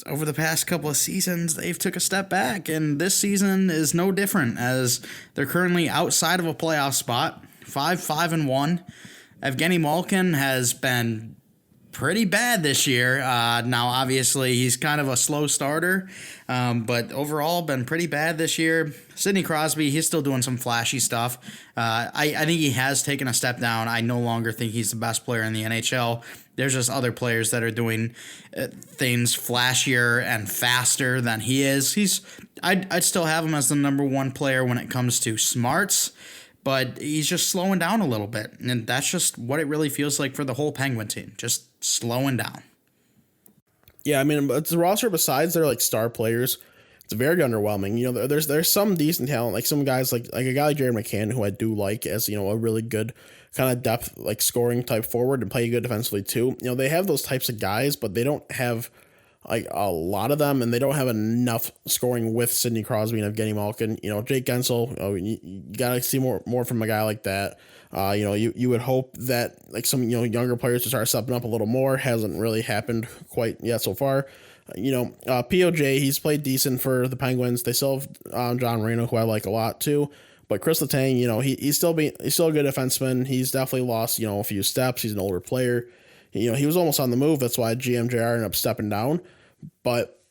over the past couple of seasons they've took a step back, and this season is no different as they're currently outside of a playoff spot, 5-1. Evgeny Malkin has been pretty bad this year. Now, obviously, he's kind of a slow starter, but overall been pretty bad this year. Sidney Crosby, he's still doing some flashy stuff. I think he has taken a step down. I no longer think he's the best player in the NHL. There's just other players that are doing things flashier and faster than he is. I'd still have him as the number 1 player when it comes to smarts, but he's just slowing down a little bit, and that's just what it really feels like for the whole Penguin team, just slowing down. Yeah, I mean, but the roster besides their like star players, it's very underwhelming. You know, there's some decent talent, like some guys like a guy like Jared McCann, who I do like as a really good kind of depth like scoring type forward and play good defensively too. You know, they have those types of guys, but they don't have like a lot of them, and they don't have enough scoring with Sidney Crosby and Evgeny Malkin. You know, Jake Gensel, you gotta see more from a guy like that. You would hope that like some younger players to start stepping up a little more. Hasn't really happened quite yet so far. POJ, he's played decent for the Penguins. They still have John Marino, who I like a lot too. But Chris Letang, he's still a good defenseman. He's definitely lost a few steps. He's an older player. He was almost on the move. That's why GMJR ended up stepping down. But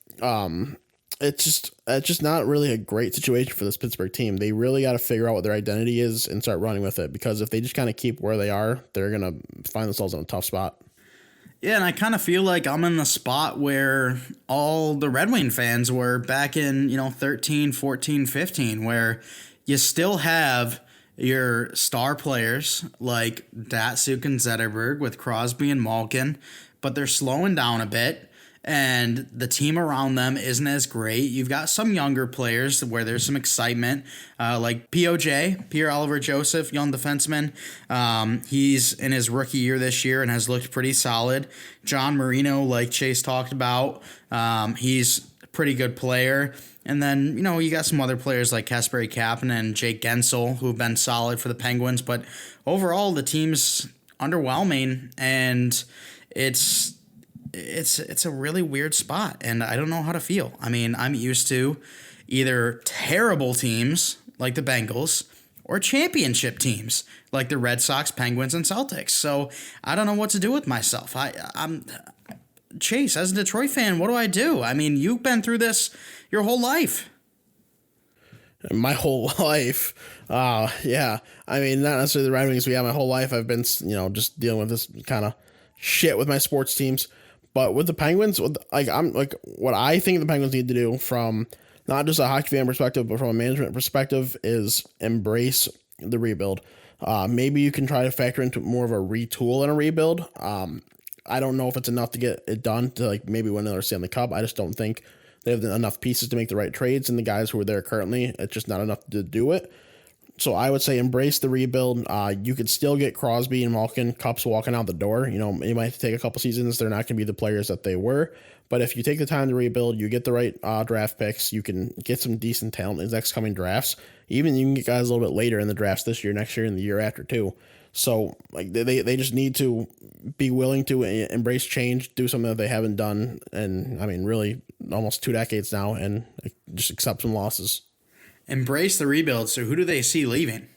it's just not really a great situation for this Pittsburgh team. They really got to figure out what their identity is and start running with it, because if they just kind of keep where they are, they're going to find themselves in a tough spot. Yeah, and I kind of feel like I'm in the spot where all the Red Wing fans were back in, 13, 14, 15, where you still have your star players like Datsuk and Zetterberg with Crosby and Malkin, but they're slowing down a bit, and the team around them isn't as great. You've got some younger players where there's some excitement, like POJ, Pierre-Olivier Joseph, young defenseman. He's in his rookie year this year and has looked pretty solid. John Marino, like Chase talked about, he's a pretty good player. And then, you got some other players like Kasperi Kapanen and Jake Gensel who have been solid for the Penguins. But overall, the team's underwhelming, and it's a really weird spot, and I don't know how to feel. I mean, I'm used to either terrible teams like the Bengals or championship teams like the Red Sox, Penguins, and Celtics. So I don't know what to do with myself. I'm Chase, as a Detroit fan, what do I do? I mean, you've been through this your whole life. My whole life. Yeah. I mean, not necessarily the Red Wings, but yeah, my whole life I've been, just dealing with this kind of shit with my sports teams. But with the Penguins, what I think the Penguins need to do, from not just a hockey fan perspective, but from a management perspective, is embrace the rebuild. Maybe you can try to factor into more of a retool and a rebuild. I don't know if it's enough to get it done to maybe win another Stanley Cup. I just don't think they have enough pieces to make the right trades, and the guys who are there currently, it's just not enough to do it. So I would say embrace the rebuild. You could still get Crosby and Malkin Cups walking out the door. It might take a couple seasons. They're not going to be the players that they were. But if you take the time to rebuild, you get the right draft picks, you can get some decent talent in the next coming drafts. Even you can get guys a little bit later in the drafts this year, next year, and the year after too. So they just need to be willing to embrace change, do something that they haven't done, and I mean really almost 2 decades now, and just accept some losses. Embrace the rebuild. So who do they see leaving?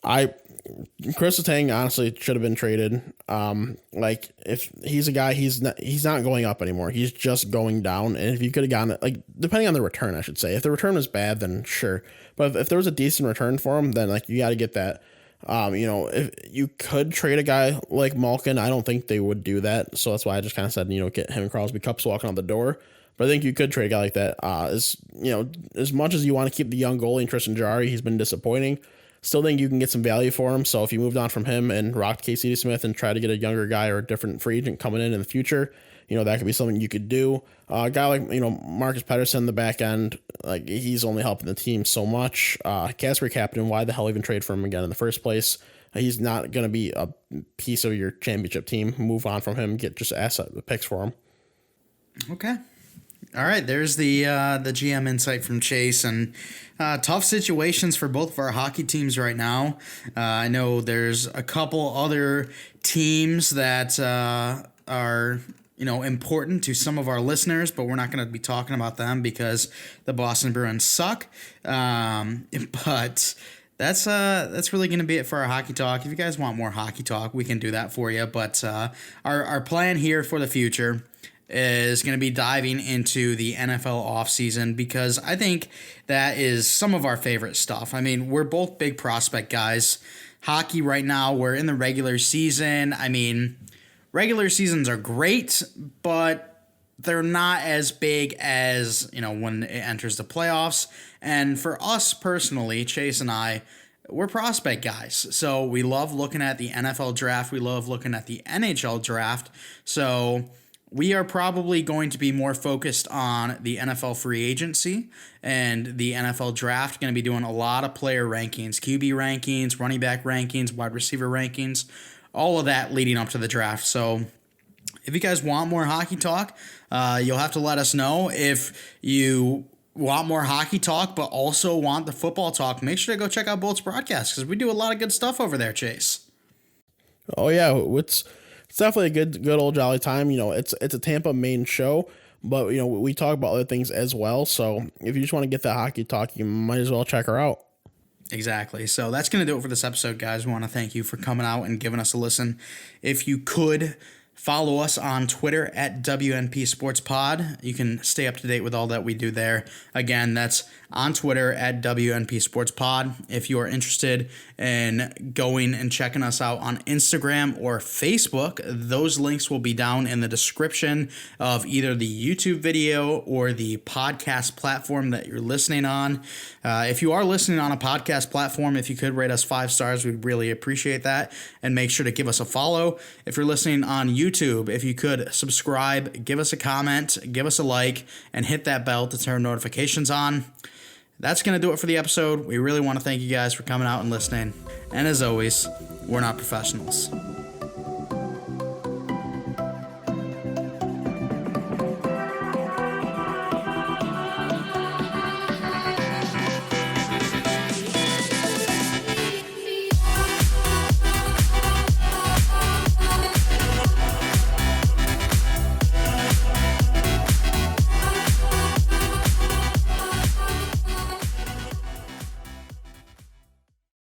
Chris Letang honestly should have been traded. If he's a guy, he's not going up anymore. He's just going down. And if you could have gotten it, depending on the return, I should say, if the return was bad, then sure. But if there was a decent return for him, then you got to get that. If you could trade a guy like Malkin, I don't think they would do that. So that's why I just kind of said, get him and Crosby Cups walking out the door. But I think you could trade a guy like that. As much as you want to keep the young goalie and Tristan Jarry, he's been disappointing. Still think you can get some value for him. So if you moved on from him and rocked Casey Smith and try to get a younger guy or a different free agent coming in the future, that could be something you could do. A guy like, Marcus Pettersson, the back end, he's only helping the team so much. Kasperi Kapanen, why the hell even trade for him again in the first place? He's not going to be a piece of your championship team. Move on from him, get just asset picks for him. Okay. All right, there's the GM insight from Chase, and tough situations for both of our hockey teams right now. I know there's a couple other teams that are important to some of our listeners, but we're not going to be talking about them because the Boston Bruins suck. But that's really going to be it for our hockey talk. If you guys want more hockey talk, we can do that for you. But our plan here for the future is going to be diving into the NFL offseason, because I think that is some of our favorite stuff. I mean, we're both big prospect guys. Hockey right now, we're in the regular season. I mean, regular seasons are great, but they're not as big as, when it enters the playoffs. And for us personally, Chase and I, we're prospect guys. So we love looking at the NFL draft. We love looking at the NHL draft. So we are probably going to be more focused on the NFL free agency and the NFL draft. Going to be doing a lot of player rankings, QB rankings, running back rankings, wide receiver rankings, all of that leading up to the draft. So if you guys want more hockey talk, you'll have to let us know. If you want more hockey talk but also want the football talk, make sure to go check out Bolt's broadcast because we do a lot of good stuff over there, Chase. Oh yeah, it's definitely a good old jolly time. It's a Tampa main show, but we talk about other things as well. So if you just want to get that hockey talk, you might as well check her out. Exactly. So that's going to do it for this episode, guys. We want to thank you for coming out and giving us a listen. If you could follow us on Twitter at WNP Sports Pod. You can stay up to date with all that we do there. Again, that's on Twitter at WNP Sports Pod. If you are interested in going and checking us out on Instagram or Facebook, those links will be down in the description of either the YouTube video or the podcast platform that you're listening on. If you are listening on a podcast platform, if you could rate us 5 stars, we'd really appreciate that. And make sure to give us a follow. If you're listening on YouTube, if you could subscribe, give us a comment, give us a like, and hit that bell to turn notifications on. That's going to do it for the episode. We really want to thank you guys for coming out and listening. And as always, we're not professionals.